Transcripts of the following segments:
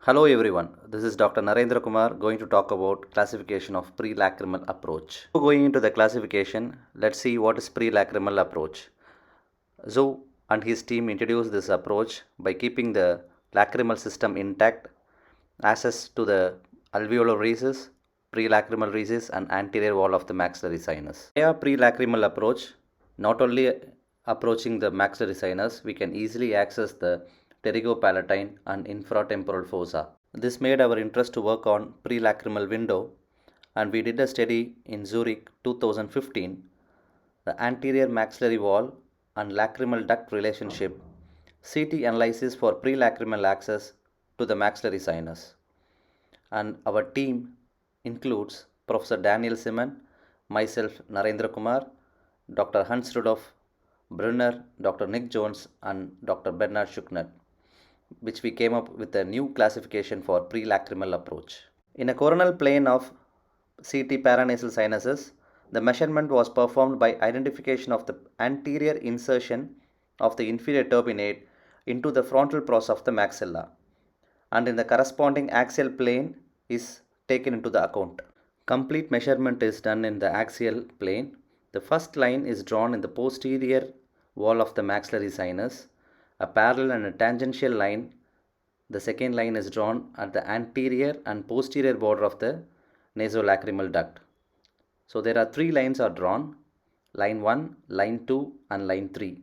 Hello everyone, this is Dr. Narendra Kumar going to talk about classification of pre-lacrimal approach. Before going into the classification, let's see what is pre-lacrimal approach. Zhou and his team introduced this approach by keeping the lacrimal system intact, access to the alveolar recess, prelacrimal recess and anterior wall of the maxillary sinus. Via prelacrimal approach, not only approaching the maxillary sinus, we can easily access the pterygopalatine and infratemporal fossa. This made our interest to work on prelacrimal window, and we did a study in Zurich 2015, the anterior maxillary wall and lacrimal duct relationship, CT analysis for prelacrimal access to the maxillary sinus. And our team includes Professor Daniel Simon, myself Narendra Kumar, Dr. Hans Rudolf Brunner, Dr. Nick Jones, and Dr. Bernard Schuckner, which we came up with a new classification for prelacrimal approach. In a coronal plane of CT paranasal sinuses, the measurement was performed by identification of the anterior insertion of the inferior turbinate into the frontal process of the maxilla, and in the corresponding axial plane is taken into the account. Complete measurement is done in the axial plane. The first line is drawn in the posterior wall of the maxillary sinus, a parallel and a tangential line. The second line is drawn at the anterior and posterior border of the nasolacrimal duct. So there are three lines are drawn, line 1, line 2 and line 3.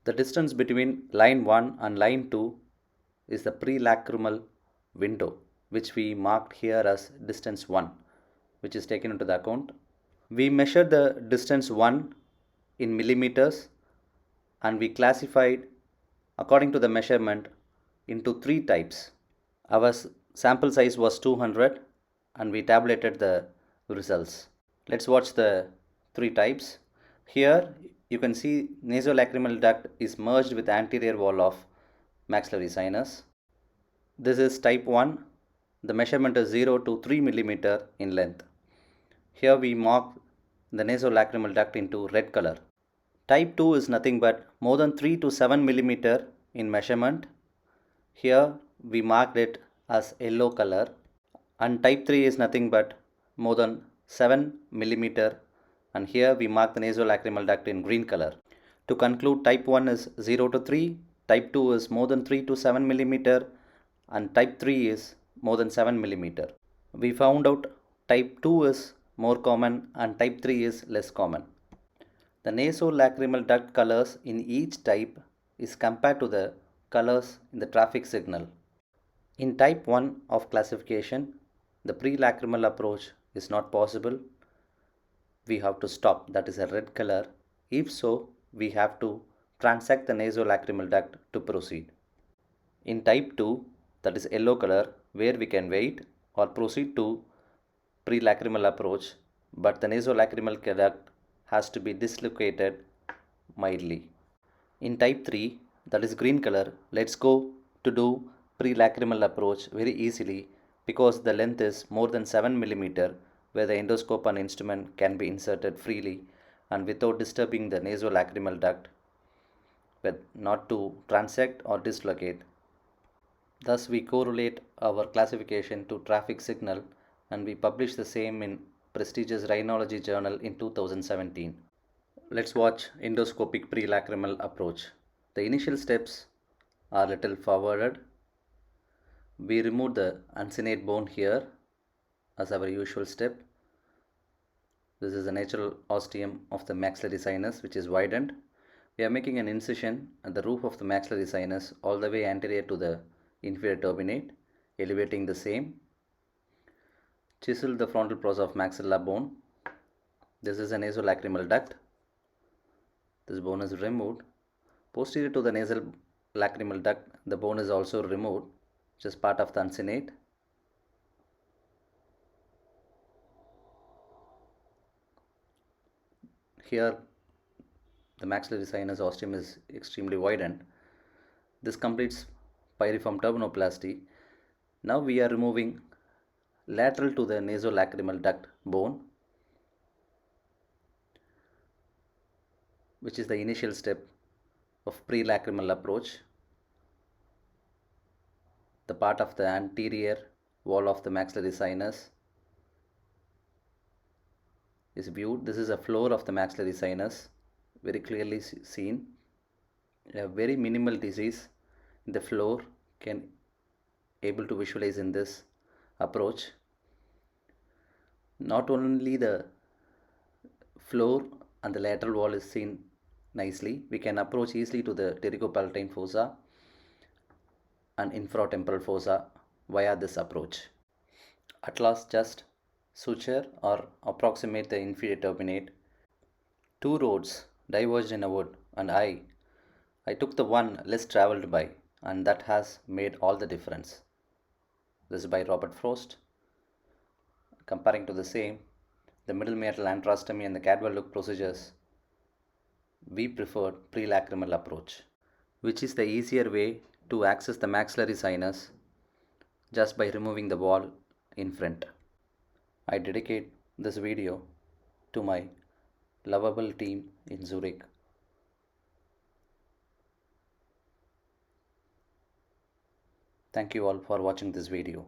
The distance between line 1 and line 2 is the prelacrimal window, which we marked here as distance 1, which is taken into the account. We measured the distance 1 in millimeters and we classified according to the measurement into three types. Our sample size was 200 and we tabulated the results. Let's watch the three types. Here you can see nasolacrimal duct is merged with anterior wall of maxillary sinus. This is type 1. The measurement is 0 to 3 millimeter in length. Here we mark the nasolacrimal duct into red color. Type 2 is nothing but more than 3 to 7 millimeter in measurement. Here we marked it as yellow color, and type 3 is nothing but more than 7 millimeter, and here we mark the nasolacrimal duct in green color. To conclude, type 1 is 0 to 3, type 2 is more than 3 to 7 millimeter, and type 3 is more than 7 millimeter. We found out type 2 is more common and type 3 is less common. The nasolacrimal duct colors in each type is compared to the colors in the traffic signal. In type 1 of classification, the prelacrimal approach is not possible. We have to stop, that is a red color. If so, we have to transect the nasolacrimal duct to proceed. In type 2, that is yellow color, where we can wait or proceed to prelacrimal approach, but the nasolacrimal duct has to be dislocated mildly. In type 3, that is green color, let's go to do prelacrimal approach very easily because the length is more than 7 millimeter, where the endoscope and instrument can be inserted freely and without disturbing the nasolacrimal duct, with not to transect or dislocate. Thus we correlate our classification to traffic signal, and we publish the same in prestigious Rhinology journal in 2017. Let's watch endoscopic prelacrimal approach. The initial steps are little forwarded. We remove the uncinate bone here as our usual step. This is the natural ostium of the maxillary sinus, which is widened. We are making an incision at the roof of the maxillary sinus all the way anterior to the inferior turbinate, elevating the same. Chisel the frontal process of maxilla bone. This is a nasolacrimal duct. This bone is removed. Posterior to the nasal lacrimal duct, the bone is also removed, which is part of the uncinate. Here the maxillary sinus ostium is extremely widened. This completes pyriform turbinoplasty. Now we are removing lateral to the nasolacrimal duct bone, which is the initial step of prelacrimal approach. the part of the anterior wall of the maxillary sinus is viewed. This is a floor of the maxillary sinus, very clearly seen. A very minimal disease in the floor can able to visualize in this approach. Not only the floor and the lateral wall is seen nicely, we can approach easily to the pterygopalatine fossa and infratemporal fossa via this approach. At last, just suture or approximate the inferior turbinate. Two roads diverged in a wood, and I took the one less traveled by, and that has made all the difference. This is by Robert Frost. Comparing to the same, the middle meatal antrostomy and the Cadwell-Look procedures, we preferred prelacrimal approach, which is the easier way to access the maxillary sinus just by removing the wall in front. I dedicate this video to my lovable team in Zurich. Thank you all for watching this video.